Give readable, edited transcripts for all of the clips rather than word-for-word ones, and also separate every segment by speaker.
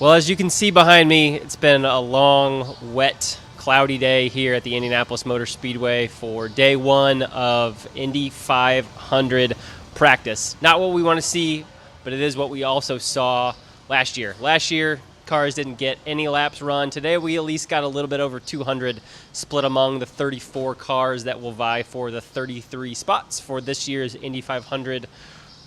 Speaker 1: Well, as you can see behind me, it's been a long, wet, cloudy day here at the Indianapolis Motor Speedway for day one of Indy 500 practice. Not what we want to see, but it is what we also saw last year. Last year, cars didn't get any laps run. Today, we at least got a little bit over 200 split among the 34 cars that will vie for the 33 spots for this year's Indy 500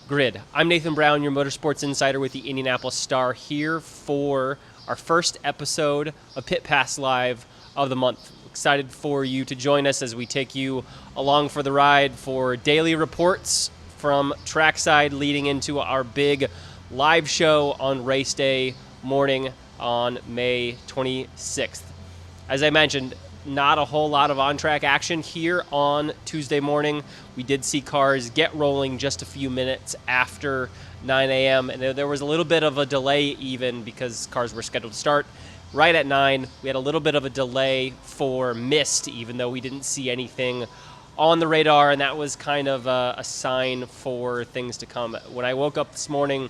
Speaker 1: grid. I'm Nathan Brown, your motorsports insider with the Indianapolis Star, here for our first episode of Pit Pass Live of the month. Excited for you to join us as we take you along for the ride for daily reports from trackside leading into our big live show on race day morning on May 26th. As I mentioned, not a whole lot of on-track action here on Tuesday morning. We did see cars get rolling just a few minutes after 9 a.m. and there was a little bit of a delay even because cars were scheduled to start right at 9. We had a little bit of a delay for mist, even though we didn't see anything on the radar, and that was kind of a sign for things to come. When I woke up this morning,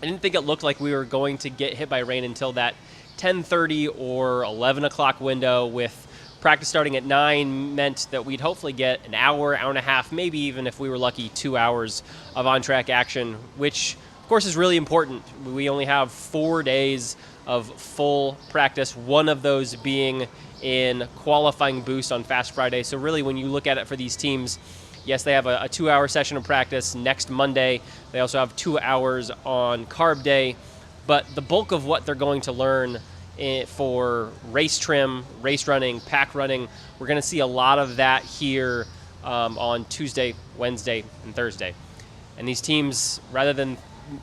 Speaker 1: I didn't think it looked like we were going to get hit by rain until that 10:30 or 11 o'clock window, with practice starting at 9 meant that we'd hopefully get an hour, hour and a half, maybe even if we were lucky, 2 hours of on-track action, which of course is really important. We only have 4 days of full practice, one of those being in qualifying boost on Fast Friday. So really, when you look at it for these teams, yes, they have a 2-hour session of practice next Monday. They also have 2 hours on carb day. But the bulk of what they're going to learn for race trim, race running, pack running, we're going to see a lot of that here on Tuesday, Wednesday, and Thursday. And these teams, rather than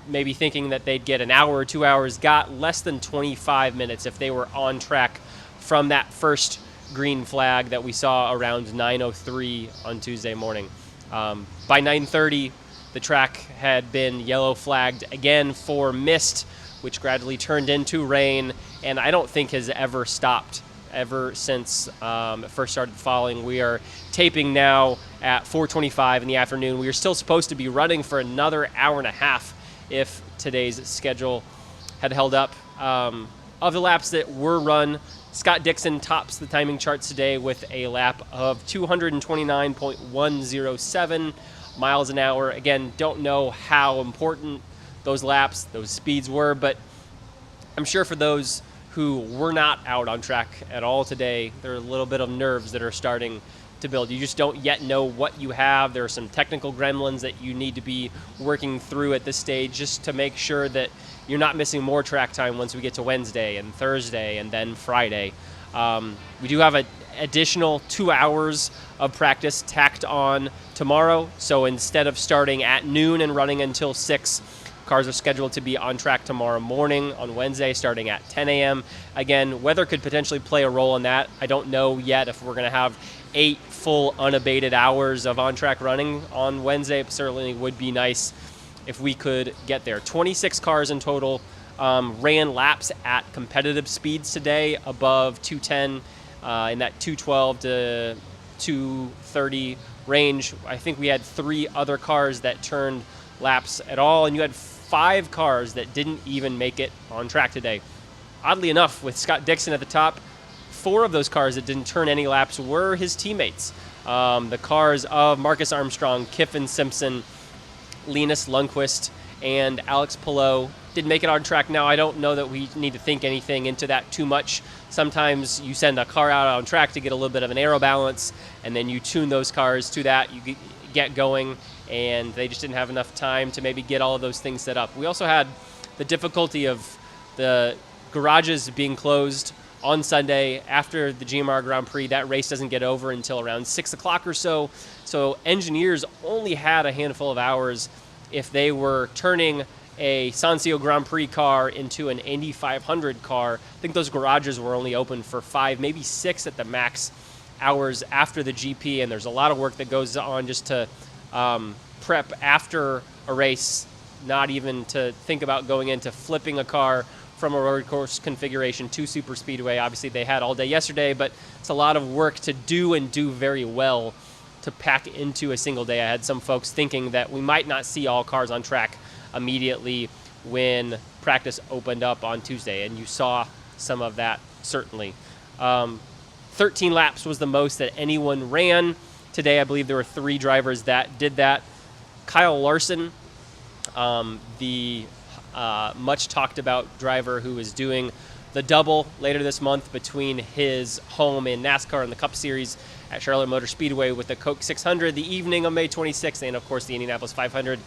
Speaker 1: maybe thinking that they'd get an hour or 2 hours, got less than 25 minutes if they were on track from that first green flag that we saw around 9:03 on Tuesday morning. By 9:30, the track had been yellow flagged again for mist, which gradually turned into rain, and I don't think has ever stopped ever since it first started falling. We are taping now at 4:25 in the afternoon. We are still supposed to be running for another hour and a half if today's schedule had held up. Of the laps that were run, Scott Dixon tops the timing charts today with a lap of 229.107 miles an hour. Again, don't know how important those laps, those speeds were, but I'm sure for those who were not out on track at all today, there are a little bit of nerves that are starting to build. You just don't yet know what you have. There are some technical gremlins that you need to be working through at this stage just to make sure that you're not missing more track time once we get to Wednesday and Thursday and then Friday. We do have an additional 2 hours of practice tacked on tomorrow. So instead of starting at noon and running until 6, cars are scheduled to be on track tomorrow morning on Wednesday starting at 10 a.m. Again, weather could potentially play a role in that. I don't know yet if we're going to have 8 full unabated hours of on-track running on Wednesday. It certainly would be nice if we could get there. 26 cars in total ran laps at competitive speeds today above 210 in that 212 to 230 range. I think we had 3 other cars that turned laps at all, and you had 5 cars that didn't even make it on track today. Oddly enough, with Scott Dixon at the top, 4 of those cars that didn't turn any laps were his teammates. The cars of Marcus Armstrong, Kiffin Simpson, Linus Lundqvist, and Alex Palou didn't make it on track. Now, I don't know that we need to think anything into that too much. Sometimes you send a car out on track to get a little bit of an aero balance, and then you tune those cars to that. You get going, and they just didn't have enough time to maybe get all of those things set up. We also had the difficulty of the garages being closed on Sunday after the GMR Grand Prix. That race doesn't get over until around 6 o'clock or so. So engineers only had a handful of hours if they were turning a Sancio Grand Prix car into an Indy 500 car. I think those garages were only open for 5, maybe 6 at the max hours after the GP, and there's a lot of work that goes on just to prep after a race, not even to think about going into flipping a car from a road course configuration to super speedway. Obviously, they had all day yesterday, but it's a lot of work to do and do very well to pack into a single day. I had some folks thinking that we might not see all cars on track immediately when practice opened up on Tuesday, and you saw some of that, certainly. 13 laps was the most that anyone ran today. I believe there were 3 drivers that did that. Kyle Larson, the much talked about driver who is doing the double later this month between his home in NASCAR and the Cup Series at Charlotte Motor Speedway with the Coke 600 the evening of May 26th, and of course the Indianapolis 500.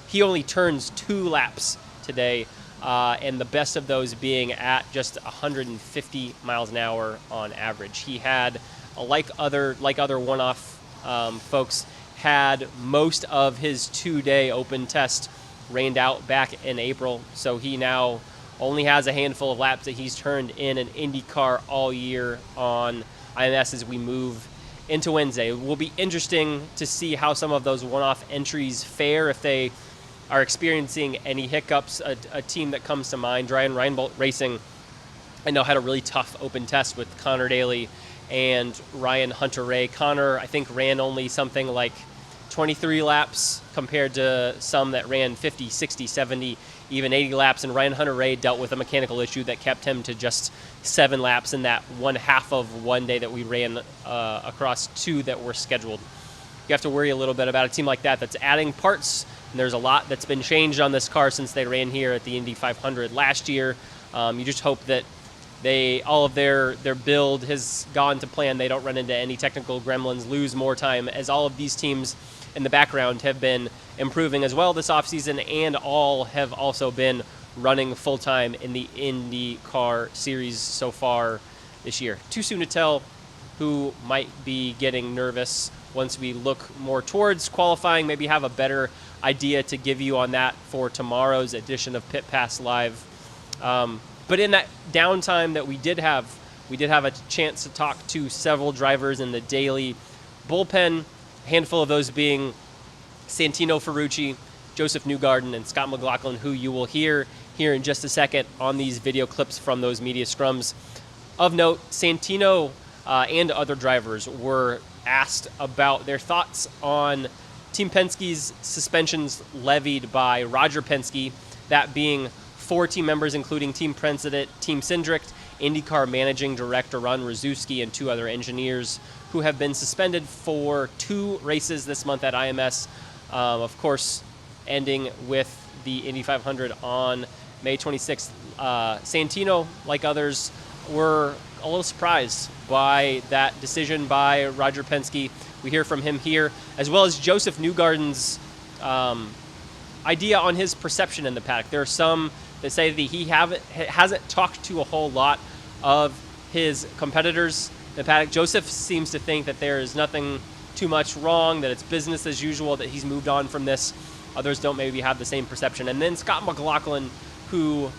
Speaker 1: He only turns 2 laps today, and the best of those being at just 150 miles an hour on average. He had, like other one-off folks, had most of his 2-day open test rained out back in April, so he now only has a handful of laps that he's turned in an IndyCar all year on IMS as we move into Wednesday. It will be interesting to see how some of those one-off entries fare, if they are experiencing any hiccups. A team that comes to mind, Ryan Reinbold Racing, I know had a really tough open test with Connor Daly and Ryan Hunter-Reay. Connor, I think, ran only something like 23 laps compared to some that ran 50, 60, 70, even 80 laps, and Ryan Hunter-Reay dealt with a mechanical issue that kept him to just 7 laps in that one half of one day that we ran across 2 that were scheduled. You have to worry a little bit about a team like that that's adding parts, and there's a lot that's been changed on this car since they ran here at the Indy 500 last year. You just hope that all of their build has gone to plan. They don't run into any technical gremlins, lose more time, as all of these teams in the background have been improving as well this offseason, and all have also been running full-time in the IndyCar series so far this year. Too soon to tell who might be getting nervous. Once we look more towards qualifying, maybe have a better idea to give you on that for tomorrow's edition of Pit Pass Live. But in that downtime that we did have a chance to talk to several drivers in the daily bullpen, a handful of those being Santino Ferrucci, Josef Newgarden, and Scott McLaughlin, who you will hear here in just a second on these video clips from those media scrums. Of note, Santino and other drivers were asked about their thoughts on Team Penske's suspensions levied by Roger Penske, that being 4 team members, including team president Team Cindric, IndyCar managing director Ron Rzuski, and 2 other engineers who have been suspended for 2 races this month at IMS. Of course, ending with the Indy 500 on May 26th. Santino, like others, were a little surprised by that decision by Roger Penske. We hear from him here, as well as Josef Newgarden's idea on his perception in the paddock. There are some that say that he hasn't talked to a whole lot of his competitors in the paddock. Josef seems to think that there is nothing too much wrong, that it's business as usual, that he's moved on from this. Others don't maybe have the same perception. And then Scott McLaughlin, who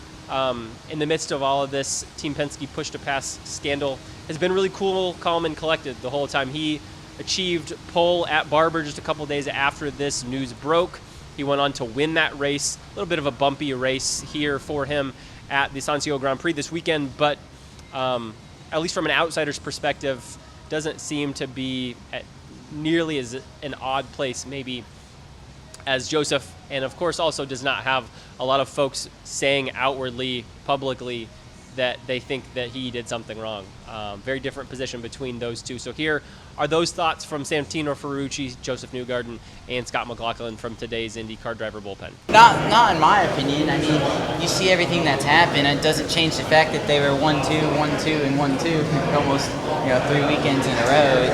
Speaker 1: in the midst of all of this Team Penske push-to-pass scandal, has been really cool, calm, and collected the whole time. He achieved pole at Barber just a couple days after this news broke. He went on to win that race, a little bit of a bumpy race here for him at the Sancio Grand Prix this weekend, but at least from an outsider's perspective, doesn't seem to be at nearly as an odd place maybe as Josef, and of course also does not have a lot of folks saying outwardly, publicly, that they think that he did something wrong. Very different position between those two. So here are those thoughts from Santino Ferrucci, Josef Newgarden, and Scott McLaughlin from today's IndyCar driver bullpen.
Speaker 2: Not in my opinion. I mean, you see everything that's happened. It doesn't change the fact that they were 1-2, 1-2, and 1-2 almost 3 weekends in a row.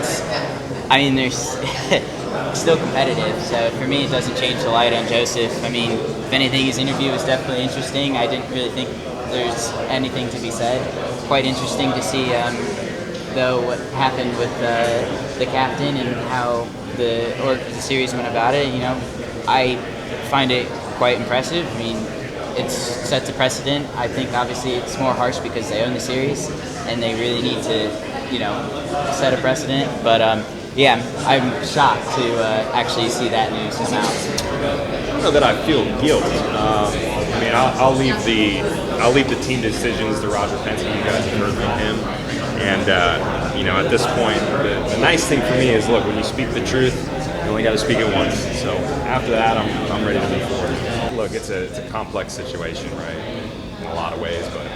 Speaker 2: They're still competitive. So for me, it doesn't change the light on Josef. I mean, if anything, his interview was definitely interesting. I didn't really think there's anything to be said. Quite interesting to see, though, what happened with the captain and how the series went about it. I find it quite impressive. I mean, it sets a precedent. I think obviously it's more harsh because they own the series and they really need to, set a precedent. But I'm shocked to actually see that news come out.
Speaker 3: I don't know that I feel guilt. I'll leave the team decisions to Roger Penske. You guys have heard from him, and at this point, the nice thing for me is, look, when you speak the truth, you only got to speak it once. So after that, I'm ready to move forward. Look, it's a complex situation, right? a lot of ways, but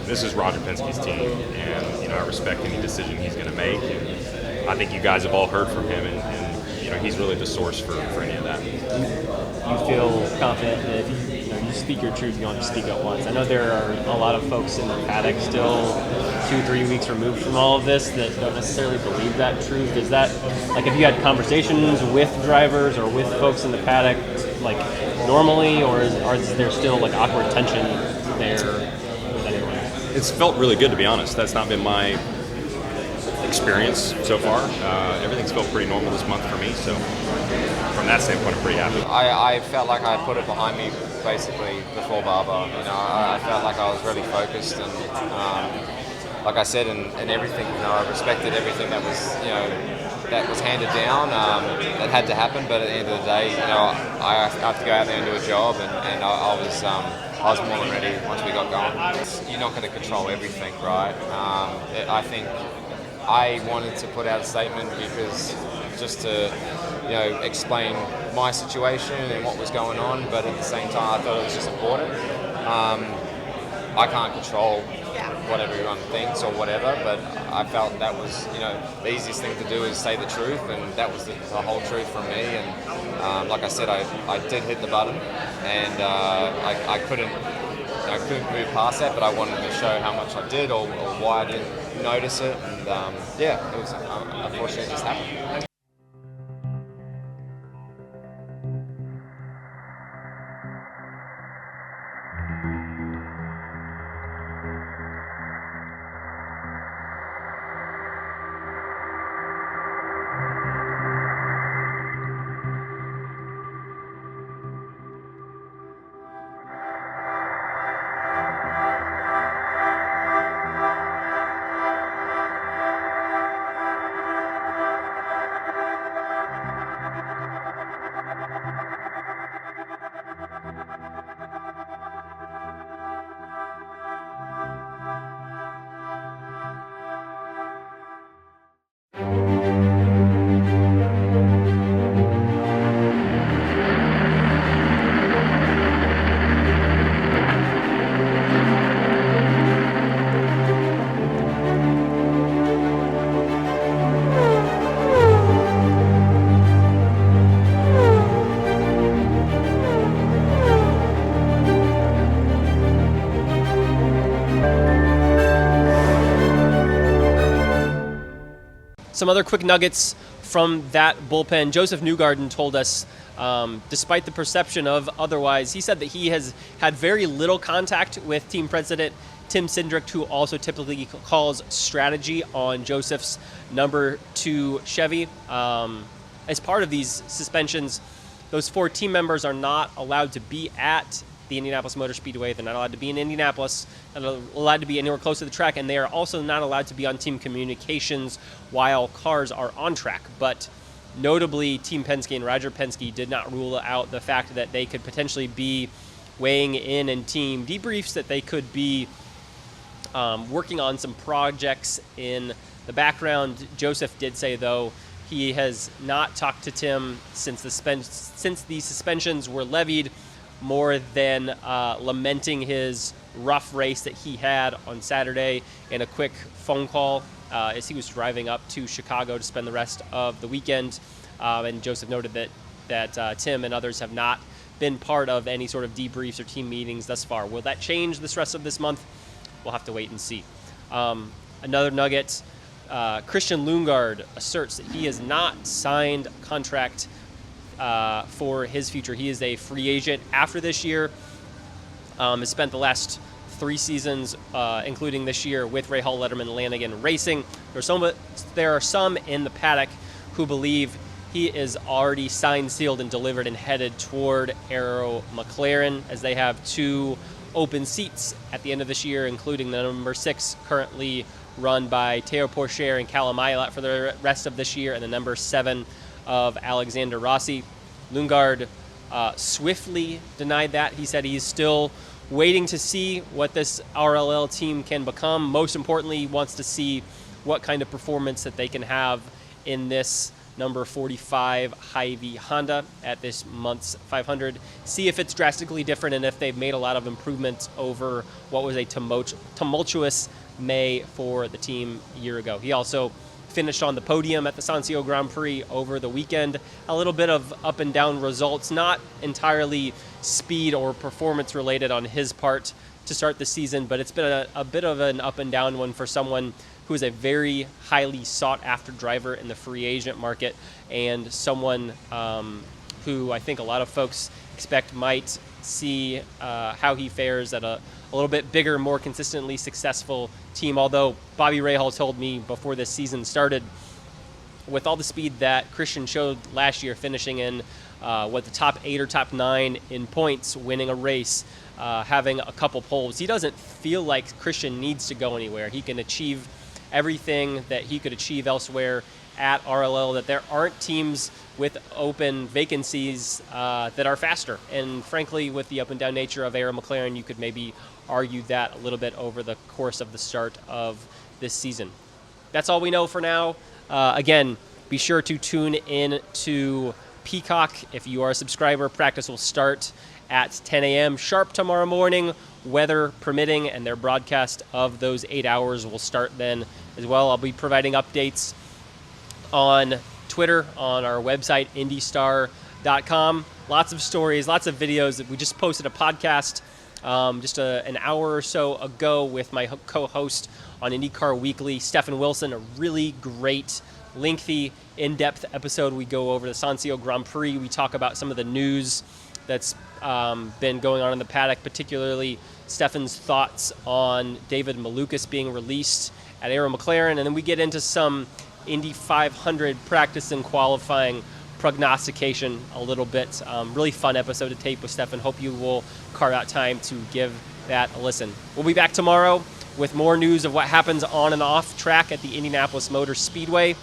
Speaker 3: this is Roger Penske's team, and I respect any decision he's going to make. And I think you guys have all heard from him, and he's really the source for any of that.
Speaker 1: You feel confident that if you speak your truth, you don't just speak at once. I know there are a lot of folks in the paddock still 2-3 weeks removed from all of this that don't necessarily believe that truth. Is that, like, if you had conversations with drivers or with folks in the paddock, like, normally, or is there still, like, awkward tension there with anyone?
Speaker 3: It's felt really good, to be honest. That's not been my experience so far. Everything's felt pretty normal this month for me, so from that standpoint, I'm pretty happy.
Speaker 4: I felt like I put it behind me basically before Barber. I felt like I was really focused, and like I said, in everything, I respected everything that was handed down, that had to happen. But at the end of the day, I have to go out there and do a job, and I was more than ready once we got going. You're not going to control everything, right? I think I wanted to put out a statement because just to explain my situation and what was going on, but at the same time I thought it was just important. I can't control what everyone thinks or whatever, but I felt that was the easiest thing to do is say the truth, and that was the whole truth from me. And like I said, I did hit the button, and I couldn't move past that, but I wanted to show how much I did or why I didn't notice it, and it was unfortunately it just happened.
Speaker 1: Some other quick nuggets from that bullpen. Josef Newgarden told us, despite the perception of otherwise, he said that he has had very little contact with team president Tim Cindric, who also typically calls strategy on Josef's number 2 Chevy. As part of these suspensions, those 4 team members are not allowed to be at the Indianapolis Motor Speedway. They're not allowed to be in Indianapolis, not allowed to be anywhere close to the track, and they are also not allowed to be on team communications while cars are on track. But notably, Team Penske and Roger Penske did not rule out the fact that they could potentially be weighing in team debriefs, that they could be working on some projects in the background. Josef did say, though, he has not talked to Tim since the suspensions were levied, more than lamenting his rough race that he had on Saturday in a quick phone call as he was driving up to Chicago to spend the rest of the weekend. And Josef noted that Tim and others have not been part of any sort of debriefs or team meetings thus far. Will that change this rest of this month? We'll have to wait and see. Another nugget, Christian Lundgaard asserts that he has not signed a contract for his future. He is a free agent after this year. Has spent the last 3 seasons, including this year, with Rahal, Letterman, Lanigan Racing. There are some in the paddock who believe he is already signed, sealed, and delivered and headed toward Arrow McLaren, as they have 2 open seats at the end of this year, including the number 6 currently run by Teo Pourchaire and Callum Ilott for the rest of this year, and the number 7 of Alexander Rossi. Lundgaard swiftly denied that. He said he's still waiting to see what this RLL team can become. Most importantly, he wants to see what kind of performance that they can have in this number 45 Hy-Vee Honda at this month's 500. See if it's drastically different and if they've made a lot of improvements over what was a tumultuous May for the team a year ago. He also finished on the podium at the Sancio Grand Prix over the weekend. A little bit of up and down results, not entirely speed or performance related on his part to start the season, but it's been a bit of an up and down one for someone who is a very highly sought after driver in the free agent market, and someone who I think a lot of folks expect might see how he fares at a little bit bigger, more consistently successful team. Although Bobby Rahal told me before this season started, with all the speed that Christian showed last year, finishing in the top 8 or top 9 in points, winning a race, having a couple poles, he doesn't feel like Christian needs to go anywhere. He can achieve everything that he could achieve elsewhere at RLL, that there aren't teams with open vacancies that are faster. And frankly, with the up and down nature of Arrow McLaren, you could maybe argue that a little bit over the course of the start of this season. That's all we know for now. Again, be sure to tune in to Peacock. If you are a subscriber, practice will start at 10 a.m. sharp tomorrow morning, weather permitting, and their broadcast of those 8 hours will start then as well. I'll be providing updates on Twitter, on our website, indystar.com. Lots of stories, lots of videos. We just posted a podcast just an hour or so ago with my co-host on IndyCar Weekly, Stephen Wilson. A really great, lengthy, in-depth episode. We go over the Sancio Grand Prix. We talk about some of the news that's been going on in the paddock, particularly Stephen's thoughts on David Malukas being released at Arrow McLaren. And then we get into some Indy 500 practice and qualifying prognostication a little bit. Really fun episode to tape with Stephen. Hope you will carve out time to give that a listen. We'll be back tomorrow with more news of what happens on and off track at the Indianapolis Motor Speedway.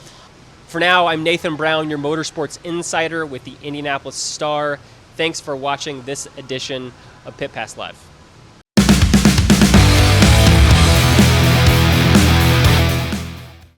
Speaker 1: For now, I'm Nathan Brown, your motorsports insider with the Indianapolis Star. Thanks for watching this edition of Pit Pass Live.